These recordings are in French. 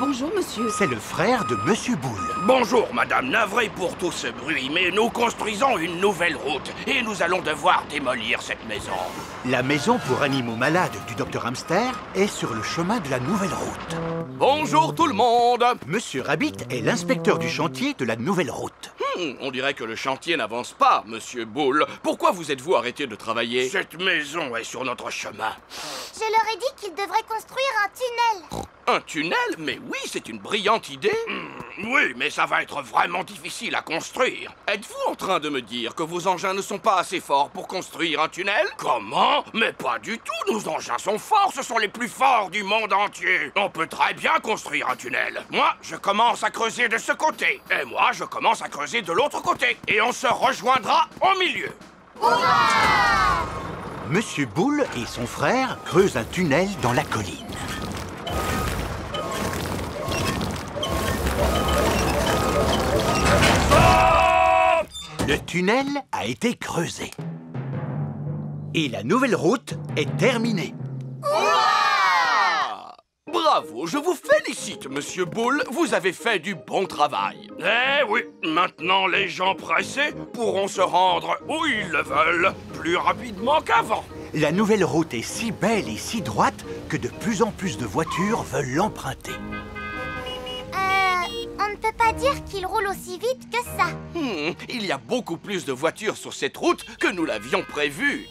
Bonjour, monsieur. C'est le frère de Monsieur Boule. Bonjour, madame, navré pour tout ce bruit, mais nous construisons une nouvelle route et nous allons devoir démolir cette maison. La maison pour animaux malades du Dr Hamster est sur le chemin de la nouvelle route. Bonjour tout le monde. Monsieur Rabbit est l'inspecteur du chantier de la nouvelle route. On dirait que le chantier n'avance pas, monsieur Boule. Pourquoi vous êtes-vous arrêté de travailler? Cette maison est sur notre chemin. Je leur ai dit qu'ils devraient construire un tunnel. Un tunnel? Mais oui, c'est une brillante idée. Oui, mais ça va être vraiment difficile à construire. Êtes-vous en train de me dire que vos engins ne sont pas assez forts pour construire un tunnel? Comment? Mais pas du tout, nos engins sont forts, ce sont les plus forts du monde entier. On peut très bien construire un tunnel. Moi, je commence à creuser de ce côté. Et moi, je commence à creuser de l'autre côté. Et on se rejoindra au milieu. Monsieur Boule et son frère creusent un tunnel dans la colline. Le tunnel a été creusé. Et la nouvelle route est terminée. Bravo, je vous félicite, monsieur Boule. Vous avez fait du bon travail. Eh oui, maintenant les gens pressés pourront se rendre où ils le veulent, plus rapidement qu'avant. La nouvelle route est si belle et si droite que de plus en plus de voitures veulent l'emprunter. On ne peut pas dire qu'il roule aussi vite que ça. Il y a beaucoup plus de voitures sur cette route que nous l'avions prévu.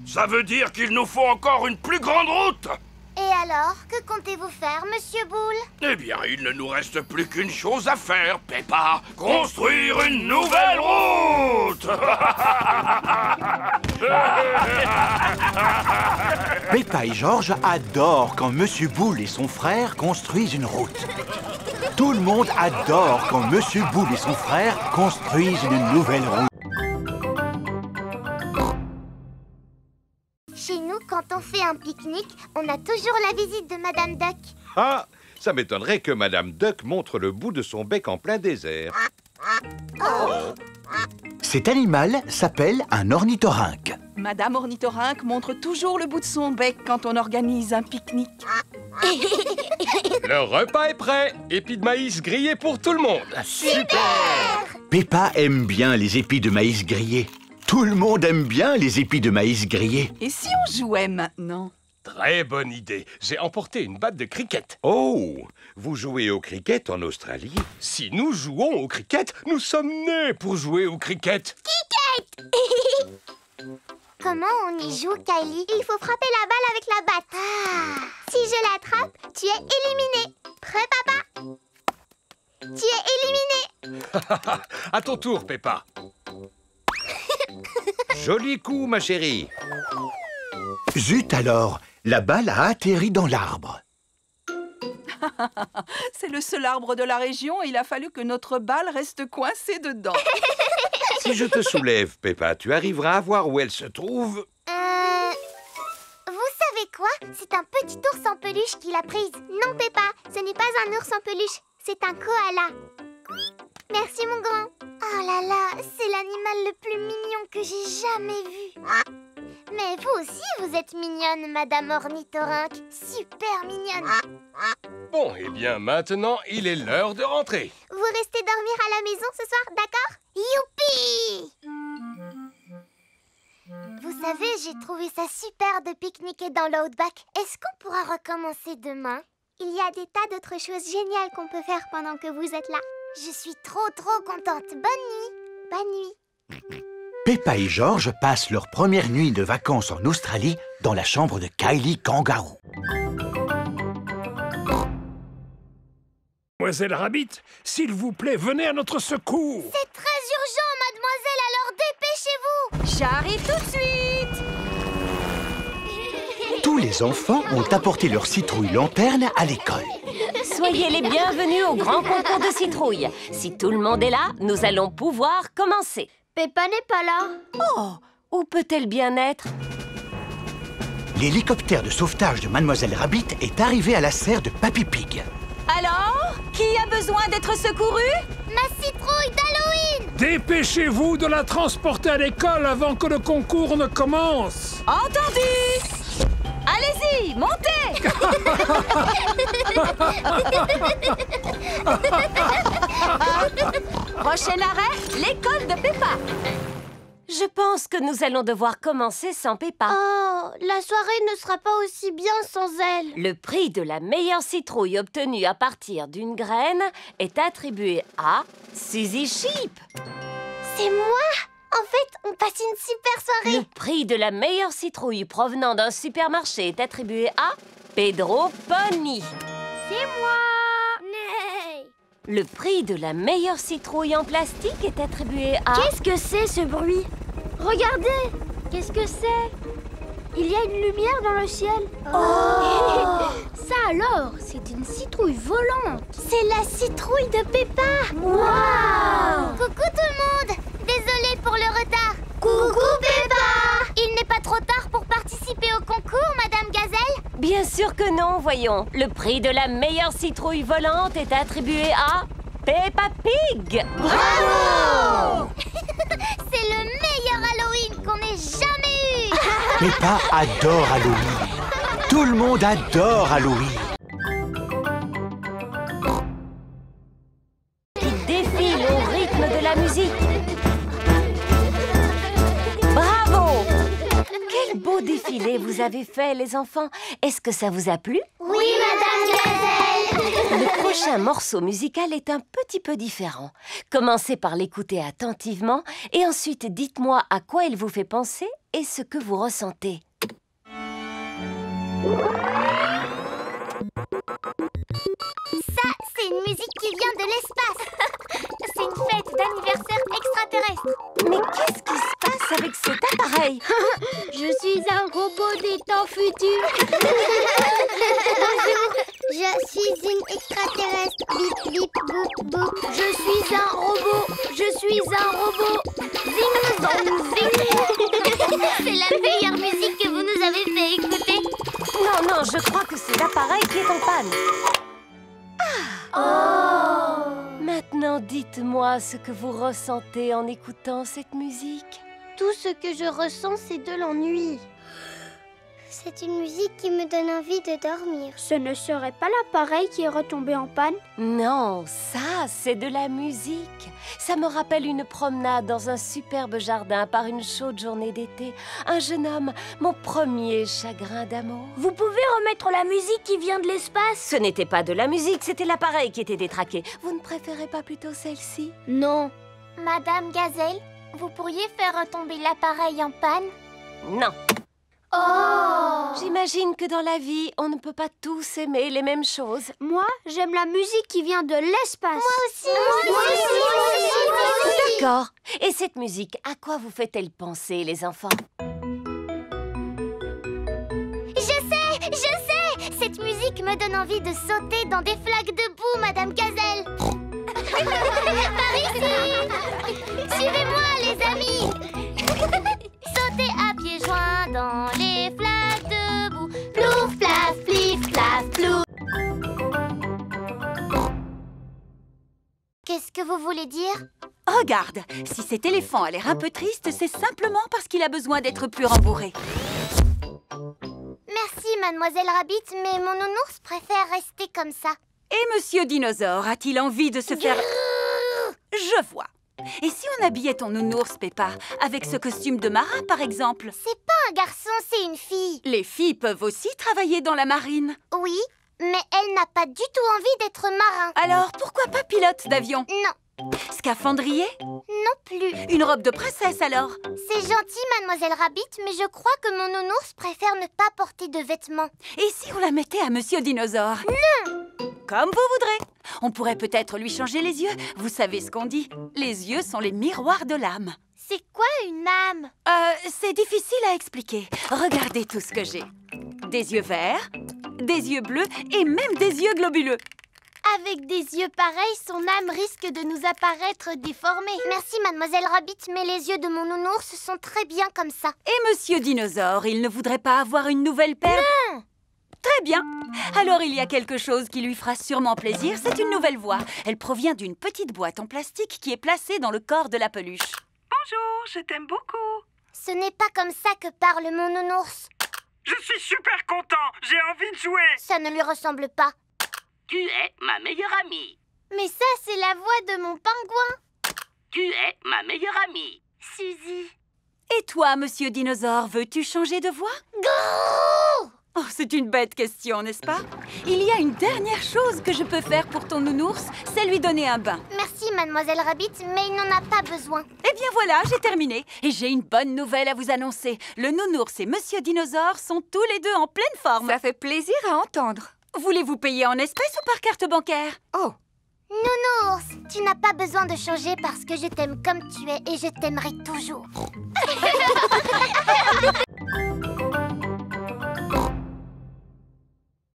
Ça veut dire qu'il nous faut encore une plus grande route. Et alors, que comptez-vous faire, monsieur Boule? Eh bien, il ne nous reste plus qu'une chose à faire, Peppa. Construire une nouvelle route. Peppa et George adorent quand Monsieur Boule et son frère construisent une route. Tout le monde adore quand Monsieur Boule et son frère construisent une nouvelle route. Chez nous, quand on fait un pique-nique, on a toujours la visite de Madame Duck. Ah, ça m'étonnerait que Madame Duck montre le bout de son bec en plein désert. Cet animal s'appelle un ornithorynque. Madame Ornithorynque montre toujours le bout de son bec quand on organise un pique-nique. Le repas est prêt. Épis de maïs grillés pour tout le monde. Peppa aime bien les épis de maïs grillés. Tout le monde aime bien les épis de maïs grillés. Et si on jouait maintenant? Très bonne idée. J'ai emporté une batte de cricket. Oh, vous jouez au cricket en Australie? Si nous jouons au cricket, nous sommes nés pour jouer au cricket. Comment on y joue, Kylie? Il faut frapper la balle avec la batte. Si je l'attrape, tu es éliminé. Prêt, papa? Tu es éliminé. À ton tour, Peppa. Joli coup, ma chérie. Zut alors, la balle a atterri dans l'arbre. C'est le seul arbre de la région et il a fallu que notre balle reste coincée dedans. Si je te soulève, Peppa, tu arriveras à voir où elle se trouve? Vous savez quoi? C'est un petit ours en peluche qui l'a prise. Non, Peppa, ce n'est pas un ours en peluche, c'est un koala. Merci, mon grand. Oh là là, c'est l'animal le plus mignon que j'ai jamais vu. Mais vous aussi, vous êtes mignonne, Madame Ornithorynque. Super mignonne. Bon, eh bien, maintenant, il est l'heure de rentrer. Vous restez dormir à la maison ce soir, d'accord? Youpi! Vous savez, j'ai trouvé ça super de pique-niquer dans l'Outback. Est-ce qu'on pourra recommencer demain? Il y a des tas d'autres choses géniales qu'on peut faire pendant que vous êtes là. Je suis trop contente. Bonne nuit. Bonne nuit. Peppa et George passent leur première nuit de vacances en Australie dans la chambre de Kylie Kangaroo. Mademoiselle Rabbit, s'il vous plaît, venez à notre secours. C'est très urgent, mademoiselle, alors dépêchez-vous. J'arrive tout de suite. Tous les enfants ont apporté leur citrouille lanterne à l'école. Soyez les bienvenus au grand concours de citrouilles. Si tout le monde est là, nous allons pouvoir commencer. Peppa n'est pas là. Oh, où peut-elle bien être? L'hélicoptère de sauvetage de Mademoiselle Rabbit est arrivé à la serre de Papy Pig. Alors, qui a besoin d'être secouru? Ma citrouille d'Halloween. Dépêchez-vous de la transporter à l'école avant que le concours ne commence. Entendu. Allez-y, montez. Prochain arrêt, l'école de Peppa. Je pense que nous allons devoir commencer sans Peppa. Oh, la soirée ne sera pas aussi bien sans elle. Le prix de la meilleure citrouille obtenue à partir d'une graine est attribué à Suzy Sheep. C'est moi? En fait, on passe une super soirée. Le prix de la meilleure citrouille provenant d'un supermarché est attribué à Pedro Pony. C'est moi. Nee. Le prix de la meilleure citrouille en plastique est attribué à... Qu'est-ce que c'est ce bruit? Regardez. Qu'est-ce que c'est? Il y a une lumière dans le ciel. Oh. Ça alors, c'est une citrouille volante. C'est la citrouille de Peppa. Wow. Coucou tout le monde. Désolée pour le retard. Coucou Peppa. Il n'est pas trop tard pour participer au concours, Madame Gazelle? Bien sûr que non, voyons. Le prix de la meilleure citrouille volante est attribué à Peppa Pig. Bravo. C'est le meilleur Halloween qu'on ait jamais eu. Peppa adore Halloween. Tout le monde adore Halloween. Qui défile au rythme de la musique. Bravo! Quel beau défilé vous avez fait, les enfants. Est-ce que ça vous a plu? Oui, Madame Gazelle. Le prochain morceau musical est un petit peu différent. Commencez par l'écouter attentivement et ensuite dites-moi à quoi il vous fait penser et ce que vous ressentez. Ça, c'est une musique qui vient de l'espace. C'est une fête d'anniversaire extraterrestre. Mais qu'est-ce qui se passe avec cet appareil? Je suis un robot des temps futurs. Je suis une extraterrestre. Bip, bip, boop, boop. Je suis un robot. Je suis un robot. Zing, zong, zing. C'est la meilleure musique que vous nous avez fait écouter. Non, je crois que c'est l'appareil qui est en panne. Maintenant, dites-moi ce que vous ressentez en écoutant cette musique. Tout ce que je ressens, c'est de l'ennui. C'est une musique qui me donne envie de dormir. Ce ne serait pas l'appareil qui est retombé en panne? Non, ça, c'est de la musique. Ça me rappelle une promenade dans un superbe jardin par une chaude journée d'été. Un jeune homme, mon premier chagrin d'amour. Vous pouvez remettre la musique qui vient de l'espace? Ce n'était pas de la musique, c'était l'appareil qui était détraqué. Vous ne préférez pas plutôt celle-ci? Non. Madame Gazelle, vous pourriez faire retomber l'appareil en panne? Non. Oh! J'imagine que dans la vie, on ne peut pas tous aimer les mêmes choses. Moi, j'aime la musique qui vient de l'espace. Moi aussi. D'accord. Et cette musique, à quoi vous fait-elle penser, les enfants? Je sais! Cette musique me donne envie de sauter dans des flaques de boue, Madame Gazelle. Par ici! Suivez-moi, les amis! Sauter à pieds joints dans les flaques de boue. Plouf, plaf, plif, plaf, plouf. Qu'est-ce que vous voulez dire? Regarde, si cet éléphant a l'air un peu triste, c'est simplement parce qu'il a besoin d'être plus rembourré. Merci, Mademoiselle Rabbit, mais mon nounours préfère rester comme ça. Et Monsieur Dinosaure a-t-il envie de se faire... Je vois. Et si on habillait ton nounours, Peppa, avec ce costume de marin, par exemple? C'est pas un garçon, c'est une fille. Les filles peuvent aussi travailler dans la marine. Oui, mais elle n'a pas du tout envie d'être marin. Alors, pourquoi pas pilote d'avion? Non, Scaphandrier? non plus. Une robe de princesse, alors? C'est gentil, Mademoiselle Rabbit, mais je crois que mon nounours préfère ne pas porter de vêtements. Et si on la mettait à Monsieur Dinosaure? Non! Comme vous voudrez. On pourrait peut-être lui changer les yeux. Vous savez ce qu'on dit. Les yeux sont les miroirs de l'âme. C'est quoi une âme? C'est difficile à expliquer. Regardez tout ce que j'ai. Des yeux verts, des yeux bleus et même des yeux globuleux. Avec des yeux pareils, son âme risque de nous apparaître déformée. Merci, Mademoiselle Rabbit, mais les yeux de mon nounours sont très bien comme ça. Et Monsieur Dinosaure, il ne voudrait pas avoir une nouvelle paire? Non! Très bien. Alors il y a quelque chose qui lui fera sûrement plaisir. C'est une nouvelle voix. Elle provient d'une petite boîte en plastique qui est placée dans le corps de la peluche. Bonjour, je t'aime beaucoup. Ce n'est pas comme ça que parle mon nounours. Je suis super content. J'ai envie de jouer. Ça ne lui ressemble pas. Tu es ma meilleure amie. Mais ça, c'est la voix de mon pingouin. Tu es ma meilleure amie, Suzy. Et toi, monsieur dinosaure, veux-tu changer de voix? Oh, c'est une bête question, n'est-ce pas? Il y a une dernière chose que je peux faire pour ton nounours, c'est lui donner un bain. Merci, mademoiselle Rabbit, mais il n'en a pas besoin. Eh bien voilà, j'ai terminé. Et j'ai une bonne nouvelle à vous annoncer. Le nounours et monsieur dinosaure sont tous les deux en pleine forme. Ça fait plaisir à entendre. Voulez-vous payer en espèces ou par carte bancaire? Oh, Nounours, tu n'as pas besoin de changer parce que je t'aime comme tu es et je t'aimerai toujours.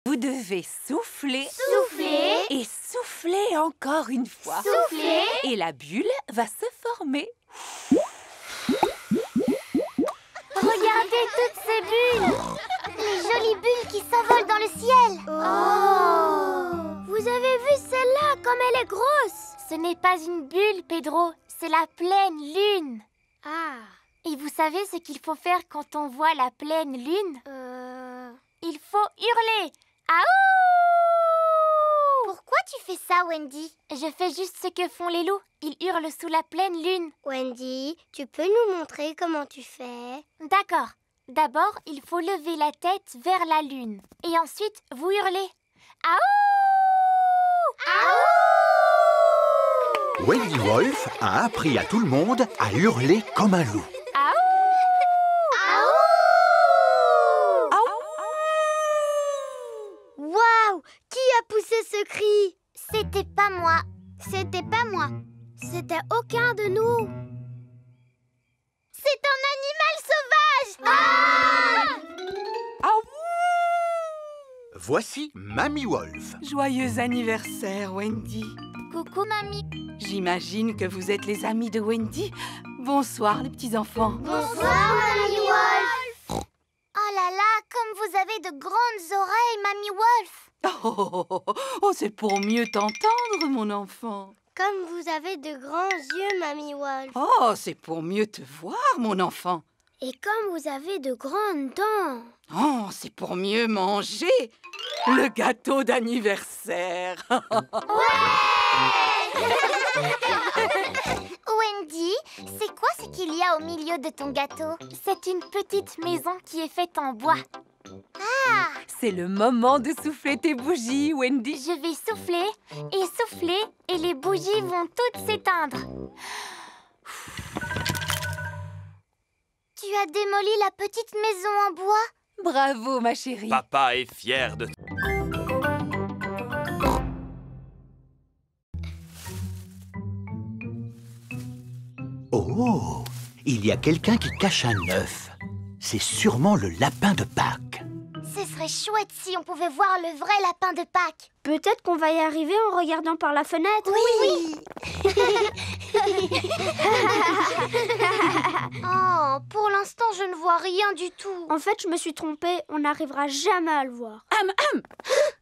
Vous devez souffler. Souffler. Et souffler encore une fois. Souffler. Et la bulle va se former. Regardez toutes ces bulles. Les jolies bulles qui s'envolent dans le ciel. Oh. Vous avez vu celle-là, comme elle est grosse? Ce n'est pas une bulle, Pedro. C'est la pleine lune. Ah. Et vous savez ce qu'il faut faire quand on voit la pleine lune? Il faut hurler. Aouh! Pourquoi tu fais ça, Wendy? Je fais juste ce que font les loups. Ils hurlent sous la pleine lune. Wendy, tu peux nous montrer comment tu fais? D'accord. D'abord, il faut lever la tête vers la lune. Et ensuite, vous hurlez. Aouh! Aouh! Wendy Wolf a appris à tout le monde à hurler comme un loup. Waouh! Qui a poussé ce cri? C'était pas moi. C'était pas moi. C'était aucun de nous. C'est un animal sauvage! Voici Mamie Wolf. joyeux anniversaire, Wendy. Coucou, mamie. J'imagine que vous êtes les amis de Wendy. Bonsoir, les petits-enfants. Bonsoir, Mamie Wolf. Oh là là, comme vous avez de grandes oreilles, Mamie Wolf. C'est pour mieux t'entendre, mon enfant. Comme vous avez de grands yeux, Mamie Wolf. Oh, c'est pour mieux te voir, mon enfant. Et comme vous avez de grandes dents. Oh, c'est pour mieux manger le gâteau d'anniversaire. Wendy, c'est quoi ce qu'il y a au milieu de ton gâteau? C'est une petite maison qui est faite en bois. Ah! C'est le moment de souffler tes bougies, Wendy. Je vais souffler, et les bougies vont toutes s'éteindre. Tu as démoli la petite maison en bois? Bravo, ma chérie. Papa est fier de... Oh, il y a quelqu'un qui cache un œuf. C'est sûrement le lapin de Pâques. Ce serait chouette si on pouvait voir le vrai lapin de Pâques. Peut-être qu'on va y arriver en regardant par la fenêtre. Oui. Oh, pour l'instant, je ne vois rien du tout. En fait, je me suis trompée. On n'arrivera jamais à le voir.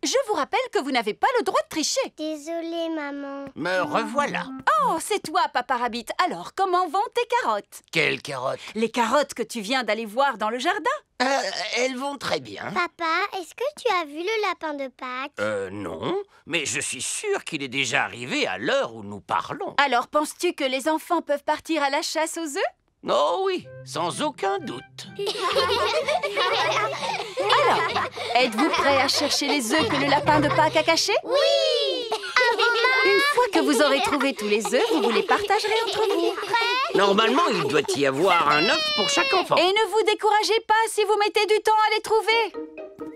Je vous rappelle que vous n'avez pas le droit de tricher. Désolée, maman. Me revoilà. Oh, c'est toi, Papa Rabbit. Alors, comment vont tes carottes? Quelles carottes? Les carottes que tu viens d'aller voir dans le jardin? Elles vont très bien. Papa, est-ce que tu as vu le lapin de Pâques? Non, mais je suis sûr qu'il est déjà arrivé à l'heure où nous parlons. Alors, penses-tu que les enfants peuvent partir à la chasse aux œufs? Oh oui, sans aucun doute. Alors, êtes-vous prêts à chercher les œufs que le lapin de Pâques a cachés? Oui! Une fois que vous aurez trouvé tous les œufs, vous les partagerez entre vous. Normalement, il doit y avoir un œuf pour chaque enfant. Et ne vous découragez pas si vous mettez du temps à les trouver.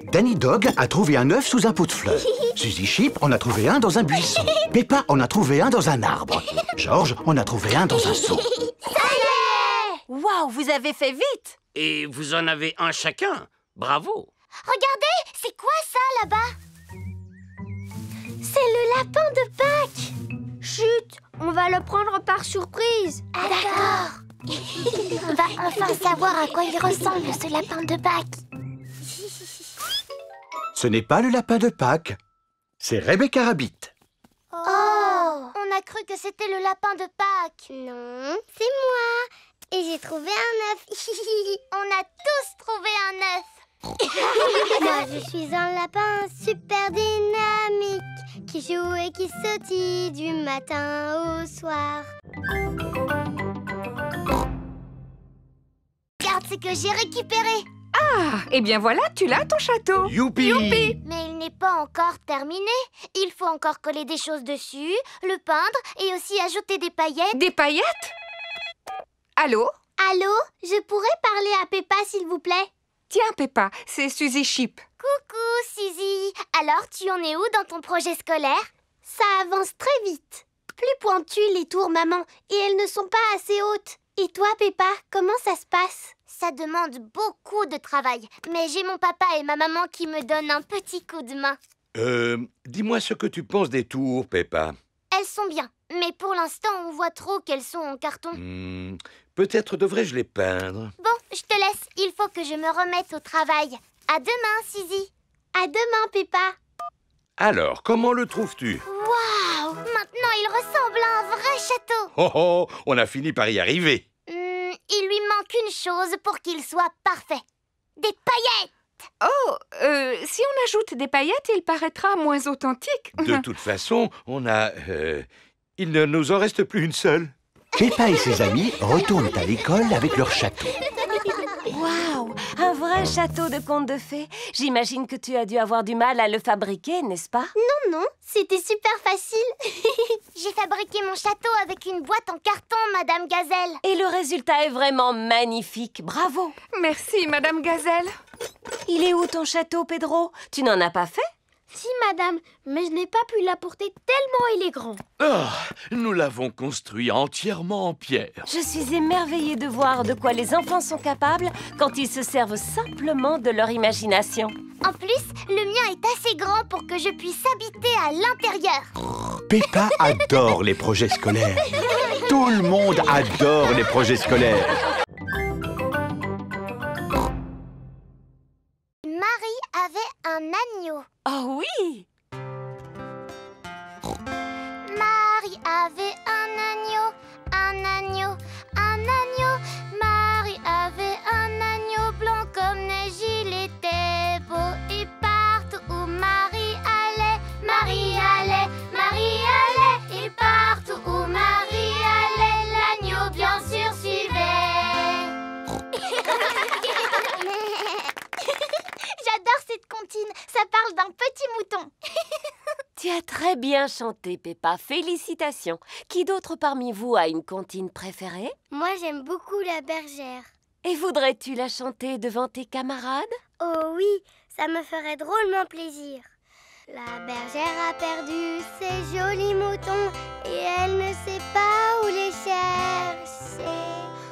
Danny Dog a trouvé un œuf sous un pot de fleurs. Suzy Sheep en a trouvé un dans un buisson. Peppa en a trouvé un dans un arbre. George en a trouvé un dans un seau. Waouh, vous avez fait vite! Et vous en avez un chacun. Bravo. Regardez, c'est quoi ça là-bas? C'est le lapin de Pâques. Chut, on va le prendre par surprise. Ah, d'accord. On va enfin savoir à quoi il ressemble, ce lapin de Pâques. Ce n'est pas le lapin de Pâques, c'est Rebecca Rabbit. Oh, on a cru que c'était le lapin de Pâques. Non, c'est moi. Et j'ai trouvé un œuf. On a tous trouvé un œuf. Moi, je suis un lapin super dynamique qui joue et qui sautille du matin au soir. Regarde ce que j'ai récupéré. Ah, eh bien voilà, tu l'as ton château. Youpi! Youpi! Mais il n'est pas encore terminé. Il faut encore coller des choses dessus, le peindre et aussi ajouter des paillettes. Des paillettes? Allô? Allô? Je pourrais parler à Peppa, s'il vous plaît? Tiens, Peppa, c'est Suzy Chip. Coucou, Suzy. Alors, tu en es où dans ton projet scolaire? Ça avance très vite. Plus pointues les tours, maman, et elles ne sont pas assez hautes. Et toi, Peppa, comment ça se passe? Ça demande beaucoup de travail, mais j'ai mon papa et ma maman qui me donnent un petit coup de main. Dis-moi ce que tu penses des tours, Peppa. Elles sont bien, mais pour l'instant, on voit trop qu'elles sont en carton. Peut-être devrais-je les peindre. Bon, je te laisse. Il faut que je me remette au travail. À demain, Suzy. À demain, Peppa. Alors, comment le trouves-tu? Waouh! Maintenant, il ressemble à un vrai château. Oh oh, on a fini par y arriver. Il lui manque une chose pour qu'il soit parfait. Des paillettes! Oh, si on ajoute des paillettes, il paraîtra moins authentique. De toute façon, on a... il ne nous en reste plus une seule. Peppa et ses amis retournent à l'école avec leur château. Waouh! Un vrai château de contes de fées. J'imagine que tu as dû avoir du mal à le fabriquer, n'est-ce pas? Non, non, c'était super facile. J'ai fabriqué mon château avec une boîte en carton, Madame Gazelle. Et le résultat est vraiment magnifique. Bravo! Merci, Madame Gazelle. Il est où ton château, Pedro? Tu n'en as pas fait? Si, madame, mais je n'ai pas pu l'apporter tellement il est grand. Oh, nous l'avons construit entièrement en pierre. Je suis émerveillée de voir de quoi les enfants sont capables quand ils se servent simplement de leur imagination. En plus, le mien est assez grand pour que je puisse habiter à l'intérieur. Peppa adore les projets scolaires. Tout le monde adore les projets scolaires. Marie avait un agneau. Oh oui! Marie avait un agneau, un agneau, un agneau. Marie avait un agneau blanc comme neige, il était beau. Et partout où Marie allait, Marie allait, Marie allait. Et partout où Marie allait, l'agneau bien sûr suivait. J'adore cette comptine, ça parle d'un petit mouton. Tu as très bien chanté, Peppa. Félicitations. Qui d'autre parmi vous a une comptine préférée? Moi, j'aime beaucoup la bergère. Et voudrais-tu la chanter devant tes camarades? Oh oui, ça me ferait drôlement plaisir. La bergère a perdu ses jolis moutons et elle ne sait pas où les chercher.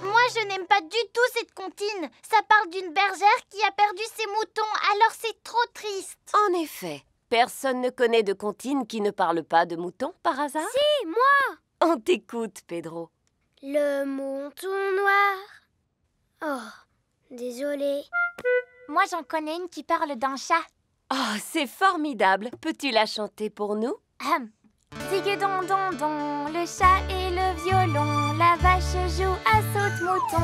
Moi, je n'aime pas du tout cette comptine. Ça parle d'une bergère qui a perdu ses moutons, alors c'est trop triste. En effet. Personne ne connaît de comptine qui ne parle pas de moutons, par hasard? Si, moi! On t'écoute, Pedro. Le mouton noir. Oh, désolée. Moi, j'en connais une qui parle d'un chat. Oh, c'est formidable. Peux-tu la chanter pour nous? Digue-don-don-don, le chat et le violon, la vache joue à saute-mouton.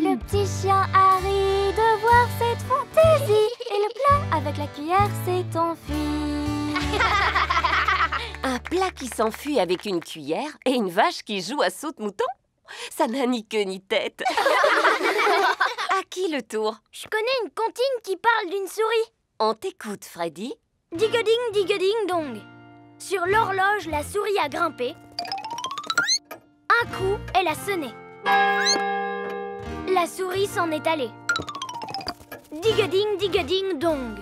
Le petit chien a ri de voir cette fantaisie et le plat avec la cuillère s'est enfui. Un plat qui s'enfuit avec une cuillère et une vache qui joue à saute-mouton? Ça n'a ni queue ni tête. À qui le tour? Je connais une comptine qui parle d'une souris. On t'écoute, Freddy. Digue-ding, dong. Sur l'horloge, la souris a grimpé. Un coup, elle a sonné. La souris s'en est allée. Digue-ding, dong.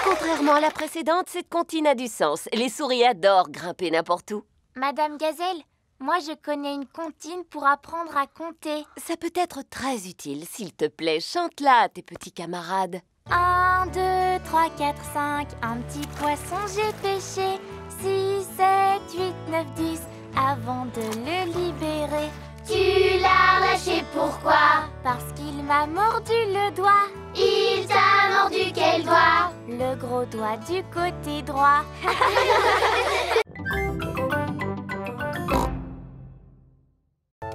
Contrairement à la précédente, cette comptine a du sens. Les souris adorent grimper n'importe où. Madame Gazelle, moi je connais une comptine pour apprendre à compter. Ça peut être très utile. S'il te plaît, chante-la à tes petits camarades. 1, 2, 3, 4, 5, un petit poisson j'ai pêché. 6, 7, 8, 9, 10, avant de le libérer. Tu l'as lâché, pourquoi? Parce qu'il m'a mordu le doigt. Il t'a mordu quel doigt? Le gros doigt du côté droit.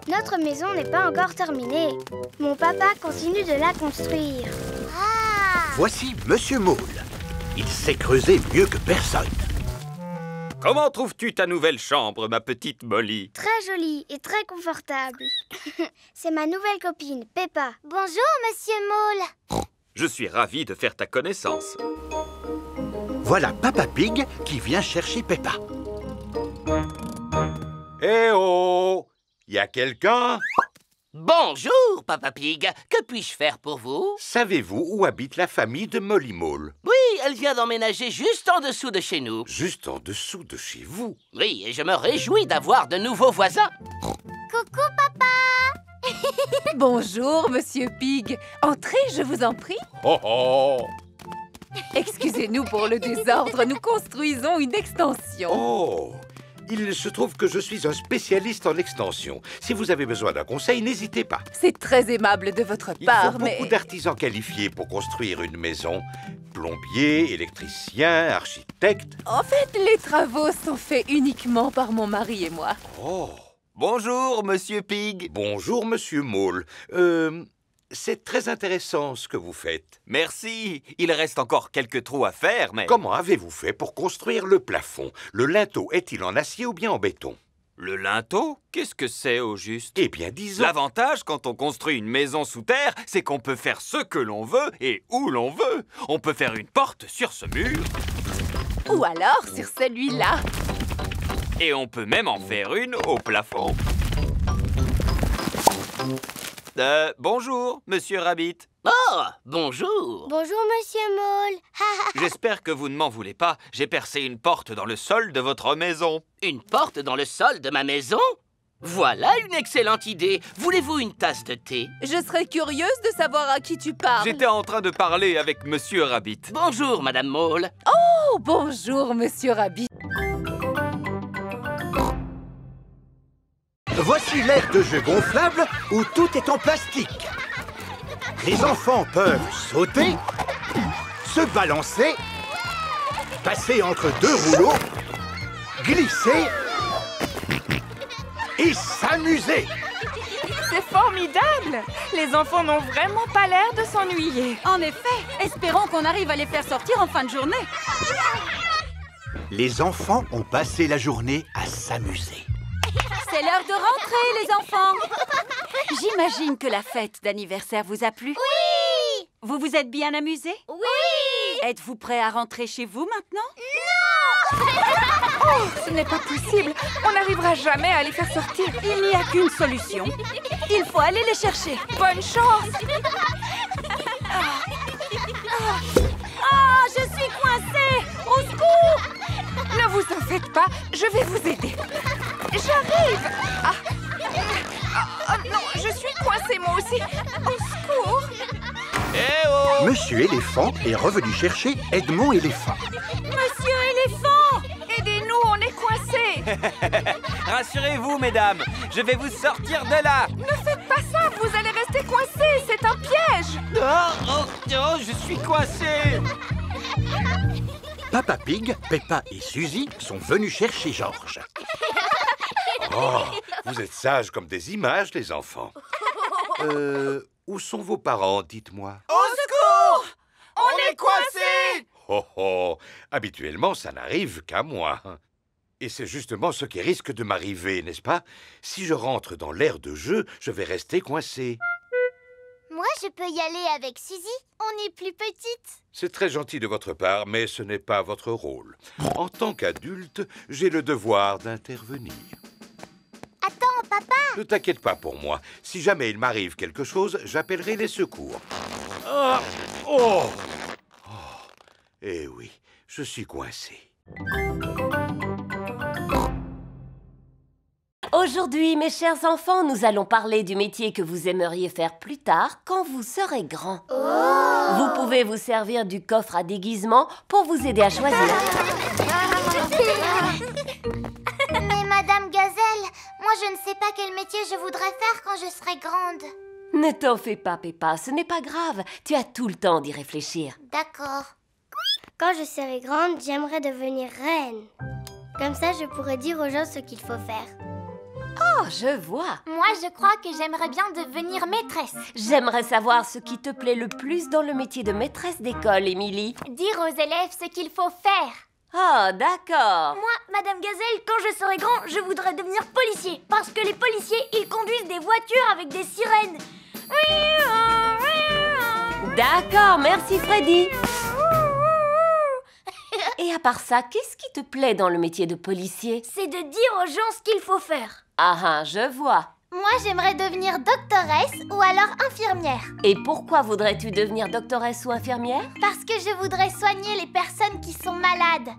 Notre notre maison n'est pas encore terminée. Mon papa continue de la construire. Voici Monsieur Mole. Il sait creuser mieux que personne. Comment trouves-tu ta nouvelle chambre, ma petite Molly? Très jolie et très confortable. C'est ma nouvelle copine, Peppa. Bonjour, Monsieur Mole. Je suis ravi de faire ta connaissance. Voilà Papa Pig qui vient chercher Peppa. Eh oh! Y a quelqu'un? Bonjour, Papa Pig. Que puis-je faire pour vous? Savez-vous où habite la famille de Molly Mole? Oui, elle vient d'emménager juste en dessous de chez nous. Juste en dessous de chez vous? Oui, et je me réjouis d'avoir de nouveaux voisins. Coucou, papa. Bonjour, Monsieur Pig. Entrez, je vous en prie. Oh oh! Excusez-nous pour le désordre, nous construisons une extension. Oh! Il se trouve que je suis un spécialiste en extension. Si vous avez besoin d'un conseil, n'hésitez pas. C'est très aimable de votre Il part, faut mais... beaucoup d'artisans qualifiés pour construire une maison. Plombiers, électriciens, architectes. En fait, les travaux sont faits uniquement par mon mari et moi. Oh! Bonjour, Monsieur Pig. Bonjour, Monsieur Mole. C'est très intéressant ce que vous faites. Merci. Il reste encore quelques trous à faire, mais... Comment avez-vous fait pour construire le plafond? Le linteau est-il en acier ou bien en béton? Le linteau? Qu'est-ce que c'est au juste? Eh bien, disons... L'avantage quand on construit une maison sous terre, c'est qu'on peut faire ce que l'on veut et où l'on veut. On peut faire une porte sur ce mur. Ou alors sur celui-là. Et on peut même en faire une au plafond. Bonjour, Monsieur Rabbit. Oh, bonjour. Bonjour, Monsieur Mole. J'espère que vous ne m'en voulez pas. J'ai percé une porte dans le sol de votre maison. Une porte dans le sol de ma maison? Voilà une excellente idée. Voulez-vous une tasse de thé? Je serais curieuse de savoir à qui tu parles. J'étais en train de parler avec Monsieur Rabbit. Bonjour, Madame Mole. Oh, bonjour, Monsieur Rabbit. Voici l'aire de jeu gonflable où tout est en plastique. Les enfants peuvent sauter, se balancer, passer entre deux rouleaux, glisser et s'amuser. C'est formidable! Les enfants n'ont vraiment pas l'air de s'ennuyer. En effet, espérons qu'on arrive à les faire sortir en fin de journée. Les enfants ont passé la journée à s'amuser. C'est l'heure de rentrer, les enfants. J'imagine que la fête d'anniversaire vous a plu. Oui! Vous vous êtes bien amusés? Oui! Êtes-vous prêts à rentrer chez vous maintenant? Non! Oh, ce n'est pas possible! On n'arrivera jamais à les faire sortir. Il n'y a qu'une solution. Il faut aller les chercher. Bonne chance! Ah, je suis coincée! Au secours! Ne vous en faites pas, je vais vous aider. J'arrive! Non, je suis coincée moi aussi. Au secours! Eh oh! Monsieur Éléphant est revenu chercher Edmond Éléphant. Monsieur Éléphant! Aidez-nous, on est coincés! Rassurez-vous, mesdames, je vais vous sortir de là. Ne faites pas ça, vous allez rester coincés, c'est un piège! Oh, je suis coincé. Papa Pig, Peppa et Suzy sont venus chercher Georges. Oh, vous êtes sages comme des images, les enfants. Où sont vos parents, dites-moi? Au secours! On est coincés! Oh oh, habituellement, ça n'arrive qu'à moi. Et c'est justement ce qui risque de m'arriver, n'est-ce pas? Si je rentre dans l'aire de jeu, je vais rester coincé. Moi, je peux y aller avec Suzy. On est plus petites. C'est très gentil de votre part, mais ce n'est pas votre rôle. En tant qu'adulte, j'ai le devoir d'intervenir. Attends, papa. Ne t'inquiète pas pour moi. Si jamais il m'arrive quelque chose, j'appellerai les secours. Ah, oh, oh. Eh oui, je suis coincé. Aujourd'hui, mes chers enfants, nous allons parler du métier que vous aimeriez faire plus tard quand vous serez grands. Oh! Vous pouvez vous servir du coffre à déguisement pour vous aider à choisir. Mais Madame Gazelle, moi je ne sais pas quel métier je voudrais faire quand je serai grande. Ne t'en fais pas, Peppa, ce n'est pas grave. Tu as tout le temps d'y réfléchir. D'accord. Quand je serai grande, j'aimerais devenir reine. Comme ça, je pourrais dire aux gens ce qu'il faut faire. Oh, je vois. Moi, je crois que j'aimerais bien devenir maîtresse. J'aimerais savoir ce qui te plaît le plus dans le métier de maîtresse d'école, Émilie. Dire aux élèves ce qu'il faut faire. Oh, d'accord. Moi, Madame Gazelle, quand je serai grand, je voudrais devenir policier. Parce que les policiers, ils conduisent des voitures avec des sirènes. D'accord, merci Freddy. Et à part ça, qu'est-ce qui te plaît dans le métier de policier? C'est de dire aux gens ce qu'il faut faire. Ah, je vois. Moi, j'aimerais devenir doctoresse ou alors infirmière. Et pourquoi voudrais-tu devenir doctoresse ou infirmière? Parce que je voudrais soigner les personnes qui sont malades.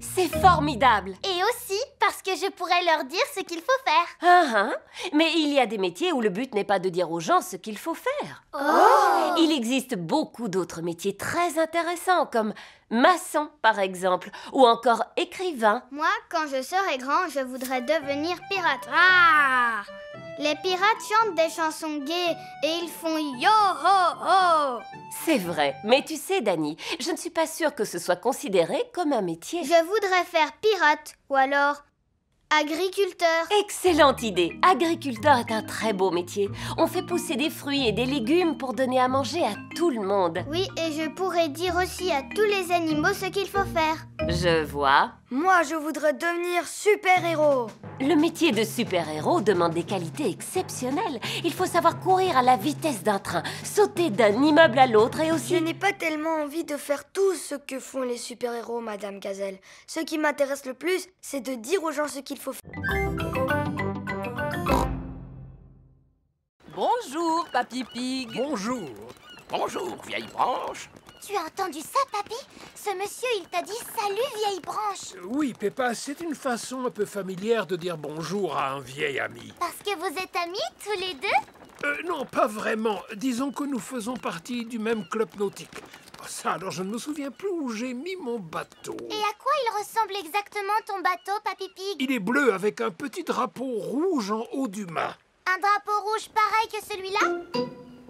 C'est formidable. Et aussi parce que je pourrais leur dire ce qu'il faut faire. Mais il y a des métiers où le but n'est pas de dire aux gens ce qu'il faut faire. Il existe beaucoup d'autres métiers très intéressants, comme maçon, par exemple, ou encore écrivain. Moi, quand je serai grand, je voudrais devenir pirate. Ah! Les pirates chantent des chansons gaies et ils font yo-ho-ho. C'est vrai, mais tu sais, Dani, je ne suis pas sûre que ce soit considéré comme un métier. Je voudrais faire pirate ou alors agriculteur. Excellente idée. Agriculteur est un très beau métier. On fait pousser des fruits et des légumes pour donner à manger à tout le monde. Oui, et je pourrais dire aussi à tous les animaux ce qu'il faut faire. Je vois. Moi, je voudrais devenir super-héros. Le métier de super-héros demande des qualités exceptionnelles. Il faut savoir courir à la vitesse d'un train, sauter d'un immeuble à l'autre et aussi... Je n'ai pas tellement envie de faire tout ce que font les super-héros, Madame Gazelle. Ce qui m'intéresse le plus, c'est de dire aux gens ce qu'il faut faire. Bonjour, Papy Pig. Bonjour. Bonjour, vieille branche. Tu as entendu ça, Papy? Ce monsieur, il t'a dit « Salut, vieille branche ». Oui, Peppa, c'est une façon un peu familière de dire bonjour à un vieil ami. Parce que vous êtes amis, tous les deux? Non, pas vraiment. Disons que nous faisons partie du même club nautique. Ça, alors je ne me souviens plus où j'ai mis mon bateau. Et à quoi il ressemble exactement ton bateau, Papy Pig? Il est bleu avec un petit drapeau rouge en haut du mât. Un drapeau rouge pareil que celui-là?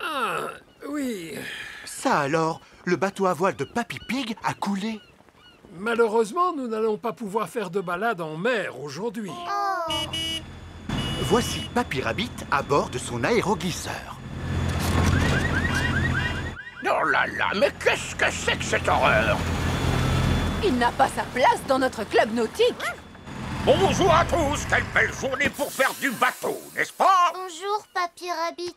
Ah, oui. Ça alors, le bateau à voile de Papy Pig a coulé. Malheureusement, nous n'allons pas pouvoir faire de balade en mer aujourd'hui. Oh. Voici Papy Rabbit à bord de son aéroglisseur. Oh là là, mais qu'est-ce que c'est que cette horreur? Il n'a pas sa place dans notre club nautique. Bonjour à tous, quelle belle journée pour faire du bateau, n'est-ce pas? Bonjour, Papy Rabbit.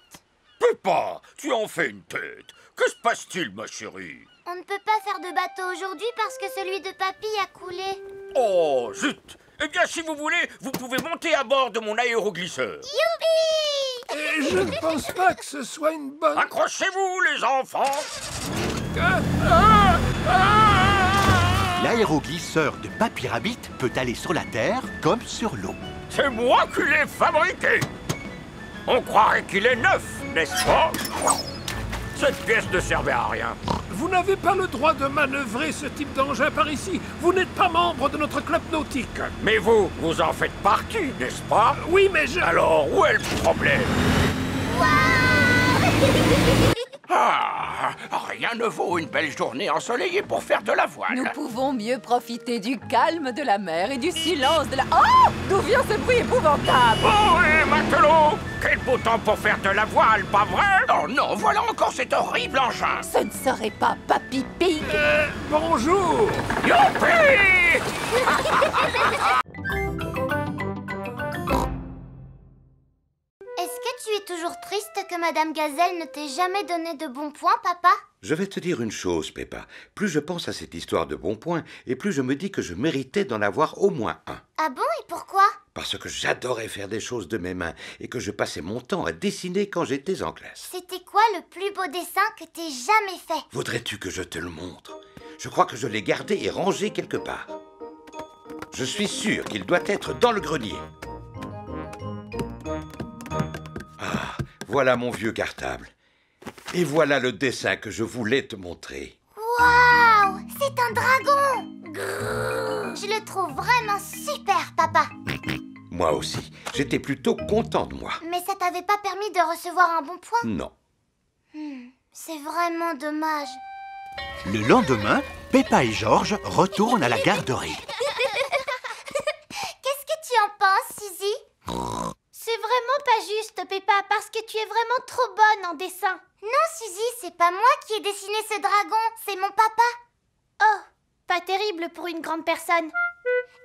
Peppa, tu en fais une tête. Que se passe-t-il, ma chérie? On ne peut pas faire de bateau aujourd'hui parce que celui de Papy a coulé. Oh, zut! Eh bien, si vous voulez, vous pouvez monter à bord de mon aéroglisseur. Youpi! Et je ne pense pas que ce soit une bonne... Accrochez-vous, les enfants! L'aéroglisseur de Papy Rabbit peut aller sur la terre comme sur l'eau. C'est moi qui l'ai fabriqué! On croirait qu'il est neuf, n'est-ce pas? Cette pièce ne servait à rien. Vous n'avez pas le droit de manœuvrer ce type d'engin par ici. Vous n'êtes pas membre de notre club nautique. Mais vous en faites partie, n'est-ce pas? Oui, mais je... Alors, où est le problème? Ah, rien ne vaut une belle journée ensoleillée pour faire de la voile. Nous pouvons mieux profiter du calme de la mer et du silence de la... Oh! D'où vient ce bruit épouvantable? Oh, et matelot! Quel beau temps pour faire de la voile, pas vrai? Oh non, voilà encore cet horrible engin. Ce ne serait pas Papy Pig. Bonjour! Youpi! Est-ce que tu es toujours triste que Madame Gazelle ne t'ait jamais donné de bons points, papa? Je vais te dire une chose, Peppa. Plus je pense à cette histoire de bons points, et plus je me dis que je méritais d'en avoir au moins un. Ah bon, et pourquoi? Parce que j'adorais faire des choses de mes mains, et que je passais mon temps à dessiner quand j'étais en classe. C'était quoi le plus beau dessin que t'aies jamais fait? Voudrais-tu que je te le montre? Je crois que je l'ai gardé et rangé quelque part. Je suis sûr qu'il doit être dans le grenier. Ah, voilà mon vieux cartable. Et voilà le dessin que je voulais te montrer. Waouh! C'est un dragon! Grrr, je le trouve vraiment super, papa. Moi aussi. J'étais plutôt content de moi. Mais ça t'avait pas permis de recevoir un bon point? Non. C'est vraiment dommage. Le lendemain, Peppa et George retournent à la garderie. Qu'est-ce que tu en penses, Suzy? vraiment pas juste, Peppa, parce que tu es vraiment trop bonne en dessin. Non, Suzy, c'est pas moi qui ai dessiné ce dragon, c'est mon papa. Oh, pas terrible pour une grande personne.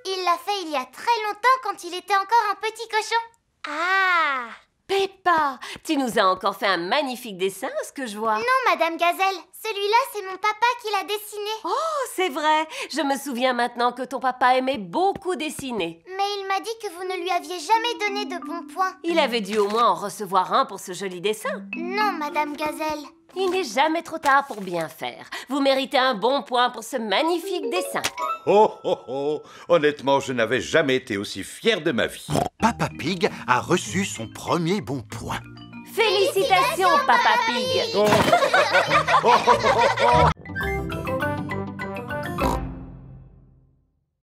Il l'a fait il y a très longtemps quand il était encore un petit cochon. Ah! Peppa, tu nous as encore fait un magnifique dessin, ce que je vois. Non, Madame Gazelle, celui-là, c'est mon papa qui l'a dessiné. Oh, c'est vrai. Je me souviens maintenant que ton papa aimait beaucoup dessiner. Mais il m'a dit que vous ne lui aviez jamais donné de bons points. Il avait dû au moins en recevoir un pour ce joli dessin. Non, Madame Gazelle. Il n'est jamais trop tard pour bien faire. Vous méritez un bon point pour ce magnifique dessin. Oh, oh, oh! Honnêtement, je n'avais jamais été aussi fier de ma vie. Papa Pig a reçu son premier bon point. Félicitations, Papa Pig. Oh, oh, oh, oh, oh.